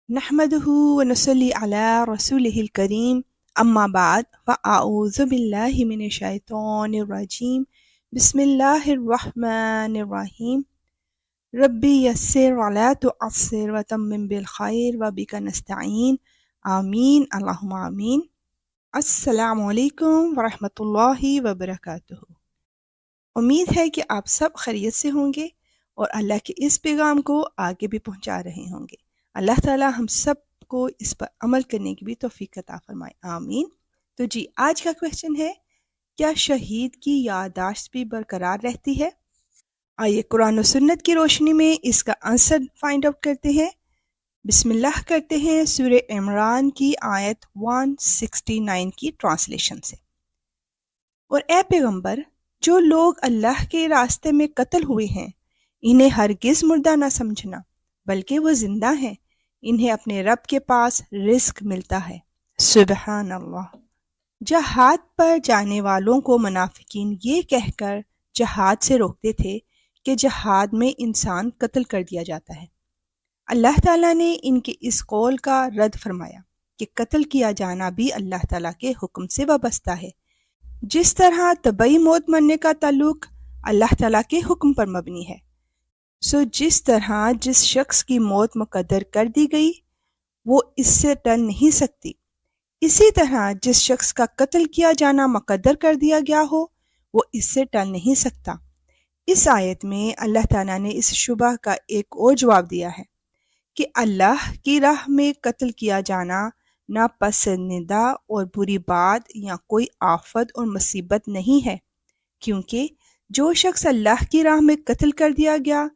نحمده ونصلي على رسوله الكريم أما بعد فأعوذ بالله من الشيطان الرجيم بسم الله الرحمن الرحيم ربي يسر ولا تعسر وتمم بالخير وبك نستعين آمین اللہم آمین۔ السلام علیکم ورحمۃ اللہ وبرکاتہ۔ امید ہے کہ آپ سب خیریت سے ہوں گے اور اللہ کے اس پیغام کو آگے بھی پہنچا رہے ہوں گے۔ اللہ تعالی ہم سب کو اس پر عمل کرنے کی بھی توفیق عطا فرمائے، آمین۔ تو جی آج کا کویسچن ہے، کیا شہید کی یادداشت بھی برقرار رہتی ہے؟ آئیے قرآن و سنت کی روشنی میں اس کا آنسر فائنڈ آؤٹ کرتے ہیں۔ بسم اللہ کرتے ہیں سورہ عمران کی آیت 169 کی ٹرانسلیشن سے۔ اور اے پیغمبر، جو لوگ اللہ کے راستے میں قتل ہوئے ہیں انہیں ہرگز مردہ نہ سمجھنا، بلکہ وہ زندہ ہیں، انہیں اپنے رب کے پاس رزق ملتا ہے۔ سبحان اللہ۔ جہاد پر جانے والوں کو منافقین یہ کہہ کر جہاد سے روکتے تھے کہ جہاد میں انسان قتل کر دیا جاتا ہے۔ اللہ تعالیٰ نے ان کے اس قول کا رد فرمایا کہ قتل کیا جانا بھی اللہ تعالیٰ کے حکم سے وابستہ ہے، جس طرح طبعی موت مرنے کا تعلق اللہ تعالیٰ کے حکم پر مبنی ہے۔ جس طرح جس شخص کی موت مقدر کر دی گئی وہ اس سے ٹل نہیں سکتی، اسی طرح جس شخص کا قتل کیا جانا مقدر کر دیا گیا ہو وہ اس سے ٹل نہیں سکتا۔ اس آیت میں اللہ تعالیٰ نے اس شبہ کا ایک اور جواب دیا ہے کہ اللہ کی راہ میں قتل کیا جانا ناپسندیدہ اور بری بات یا کوئی آفت اور مصیبت نہیں ہے، کیونکہ جو شخص اللہ کی راہ میں قتل کر دیا گیا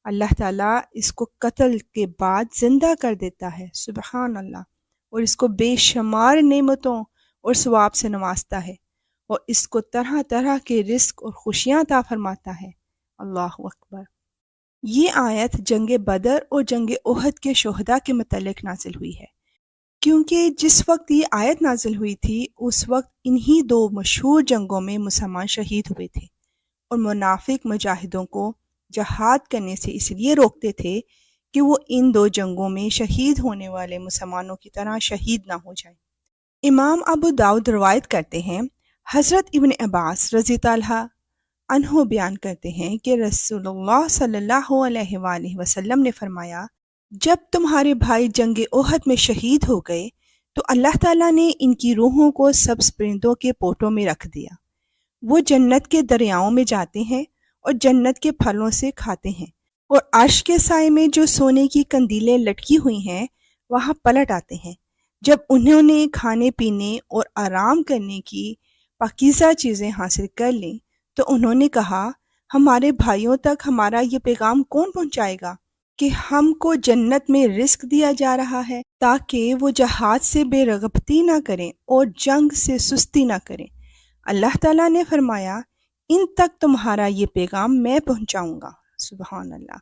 اللہ تعالیٰ اس کو قتل کے بعد زندہ کر دیتا ہے، سبحان اللہ، اور اس کو بے شمار نعمتوں اور ثواب سے نوازتا ہے اور اس کو طرح طرح کے رزق اور خوشیاں عطا فرماتا ہے۔ اللہ اکبر۔ یہ آیت جنگ بدر اور جنگ احد کے شہداء کے متعلق نازل ہوئی ہے، کیونکہ جس وقت یہ آیت نازل ہوئی تھی اس وقت انہی دو مشہور جنگوں میں مسلمان شہید ہوئے تھے، اور منافق مجاہدوں کو جہاد کرنے سے اس لیے روکتے تھے کہ وہ ان دو جنگوں میں شہید ہونے والے مسلمانوں کی طرح شہید نہ ہو جائیں۔ امام ابو داؤد روایت کرتے ہیں، حضرت ابن عباس رضی اللہ عنہ بیان کرتے ہیں کہ رسول اللہ صلی اللہ علیہ وآلہ وسلم نے فرمایا، جب تمہارے بھائی جنگ احد میں شہید ہو گئے تو اللہ تعالیٰ نے ان کی روحوں کو سبز پرندوں کے پوٹوں میں رکھ دیا، وہ جنت کے دریاؤں میں جاتے ہیں اور جنت کے پھلوں سے کھاتے ہیں، اور عرش کے سائے میں جو سونے کی قندیلیں لٹکی ہوئی ہیں وہاں پلٹ آتے ہیں۔ جب انہوں نے کھانے پینے اور آرام کرنے کی پاکیزہ چیزیں حاصل کر لیں تو انہوں نے کہا، ہمارے بھائیوں تک ہمارا یہ پیغام کون پہنچائے گا کہ ہم کو جنت میں رزق دیا جا رہا ہے، تاکہ وہ جہاد سے بے رغبتی نہ کریں اور جنگ سے سستی نہ کریں۔ اللہ تعالیٰ نے فرمایا، ان تک تمہارا یہ پیغام میں پہنچاؤں گا، سبحان اللہ۔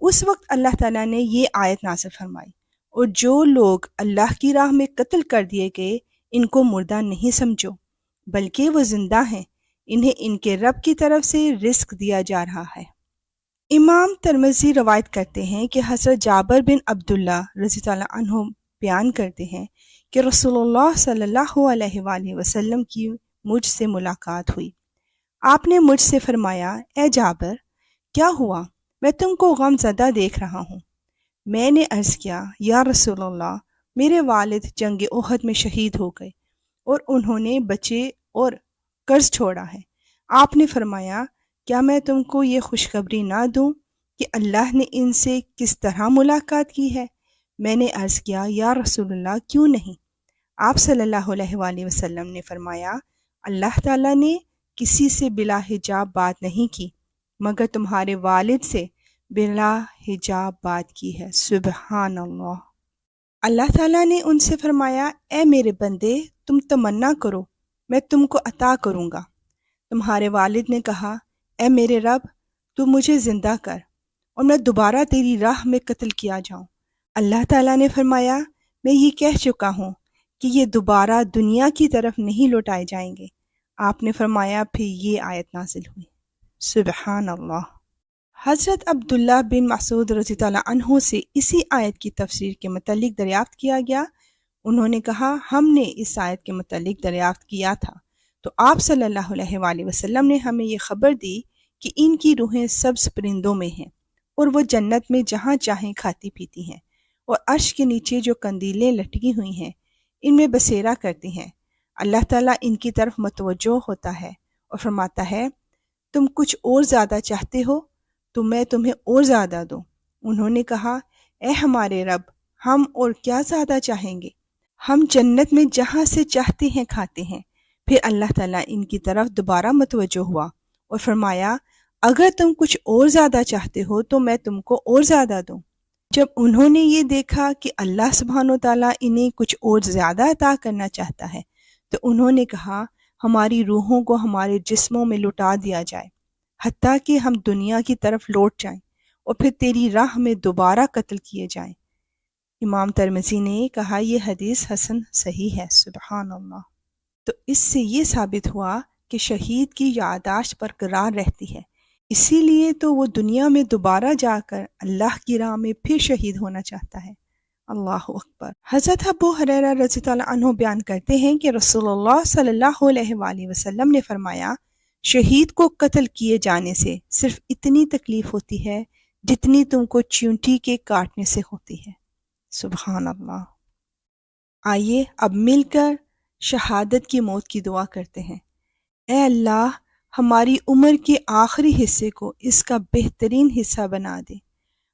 اس وقت اللہ تعالیٰ نے یہ آیت نازل فرمائی، اور جو لوگ اللہ کی راہ میں قتل کر دیے گئے ان کو مردہ نہیں سمجھو، بلکہ وہ زندہ ہیں، انہیں ان کے رب کی طرف سے رزق دیا جا رہا ہے۔ امام ترمذی روایت کرتے ہیں کہ حضرت جابر بن عبداللہ رضی اللہ عنہ بیان کرتے ہیں کہ رسول اللہ صلی اللہ علیہ وآلہ وسلم کی مجھ سے ملاقات ہوئی۔ آپ نے مجھ سے فرمایا، اے جابر، کیا ہوا؟ میں تم کو غم زدہ دیکھ رہا ہوں۔ میں نے عرض کیا، یا رسول اللہ، میرے والد جنگ احد میں شہید ہو گئے اور انہوں نے بچے اور قرض چھوڑا ہے۔ آپ نے فرمایا، کیا میں تم کو یہ خوشخبری نہ دوں کہ اللہ نے ان سے کس طرح ملاقات کی ہے؟ میں نے عرض کیا، یا رسول اللہ، کیوں نہیں؟ آپ صلی اللہ علیہ وآلہ وسلم نے فرمایا، اللہ تعالیٰ نے کسی سے بلا حجاب بات نہیں کی مگر تمہارے والد سے بلا حجاب بات کی ہے، سبحان اللہ۔ اللہ تعالیٰ نے ان سے فرمایا، اے میرے بندے، تم تمنا کرو، میں تم کو عطا کروں گا۔ تمہارے والد نے کہا، اے میرے رب، تو مجھے زندہ کر اور میں دوبارہ تیری راہ میں قتل کیا جاؤں۔ اللہ تعالیٰ نے فرمایا، میں یہ کہہ چکا ہوں کہ یہ دوبارہ دنیا کی طرف نہیں لوٹائے جائیں گے۔ آپ نے فرمایا، پھر یہ آیت نازل ہوئی، سبحان اللہ۔ حضرت عبداللہ بن مسعود رضی اللہ عنہ سے اسی آیت کی تفسیر کے متعلق دریافت کیا گیا۔ انہوں نے کہا ہم نے اس آیت کے متعلق دریافت کیا تھا تو آپ صلی اللہ علیہ وآلہ وسلم نے ہمیں یہ خبر دی کہ ان کی روحیں سبز پرندوں میں ہیں اور وہ جنت میں جہاں چاہیں کھاتی پیتی ہیں، اور عرش کے نیچے جو قندیلیں لٹکی ہوئی ہیں ان میں بسیرا کرتی ہیں۔ اللہ تعالیٰ ان کی طرف متوجہ ہوتا ہے اور فرماتا ہے تم کچھ اور زیادہ چاہتے ہو تو میں تمہیں اور زیادہ دوں۔ انہوں نے کہا اے ہمارے رب، ہم اور کیا زیادہ چاہیں گے، ہم جنت میں جہاں سے چاہتے ہیں کھاتے ہیں۔ پھر اللہ تعالیٰ ان کی طرف دوبارہ متوجہ ہوا اور فرمایا اگر تم کچھ اور زیادہ چاہتے ہو تو میں تم کو اور زیادہ دوں۔ جب انہوں نے یہ دیکھا کہ اللہ سبحانہ و تعالیٰ انہیں کچھ اور زیادہ عطا کرنا چاہتا ہے تو انہوں نے کہا ہماری روحوں کو ہمارے جسموں میں لٹا دیا جائے حتیٰ کہ ہم دنیا کی طرف لوٹ جائیں اور پھر تیری راہ میں دوبارہ قتل کیے جائیں۔ امام ترمذی نے کہا یہ حدیث حسن صحیح ہے۔ سبحان اللہ۔ تو اس سے یہ ثابت ہوا کہ شہید کی یادداشت برقرار رہتی ہے، اسی لیے تو وہ دنیا میں دوبارہ جا کر اللہ کی راہ میں پھر شہید ہونا چاہتا ہے۔ اللہ اکبر۔ حضرت ابو ہریرہ رضی اللہ عنہ بیان کرتے ہیں کہ رسول اللہ صلی اللہ علیہ وآلہ وسلم نے فرمایا شہید کو قتل کیے جانے سے صرف اتنی تکلیف ہوتی ہے جتنی تم کو چیونٹی کے کاٹنے سے ہوتی ہے۔ سبحان اللہ۔ آئیے اب مل کر شہادت کی موت کی دعا کرتے ہیں۔ اے اللہ، ہماری عمر کے آخری حصے کو اس کا بہترین حصہ بنا دے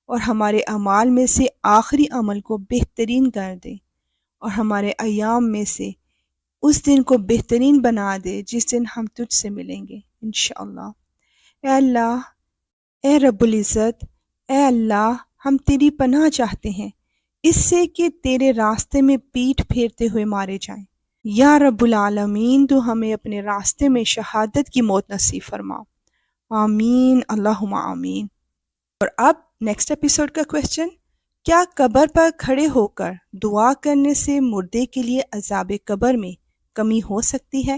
اور ہمارے اعمال میں سے آخری عمل کو بہترین کر دے، اور ہمارے ایام میں سے اس دن کو بہترین بنا دے جس دن ہم تجھ سے ملیں گے انشاءاللہ۔ اے اللہ، اے رب العزت، اے اللہ، ہم تیری پناہ چاہتے ہیں اس سے کہ تیرے راستے میں پیٹھ پھیرتے ہوئے مارے جائیں۔ یا رب العالمین، تو ہمیں اپنے راستے میں شہادت کی موت نصیب فرما۔ آمین، اللہم آمین۔ اور اب نیکسٹ ایپیسوڈ کا کویسچن، کیا قبر پر کھڑے ہو کر دعا کرنے سے مردے کے لیے عذاب قبر میں کمی ہو سکتی ہے؟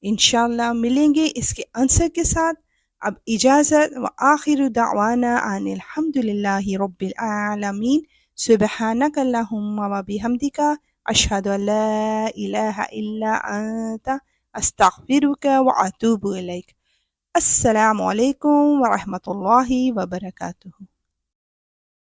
انشاءاللہ ملیں گے اس کے آنسر کے ساتھ۔ اب اجازت، وآخر دعوانا ان الحمدللہ رب العالمین۔ سبحانک اللہم وبحمدک، اشہد ان لا الہ الا انت، استغفرک واتوب الیک۔ السلام علیکم ورحمۃ اللہ وبرکاتہ۔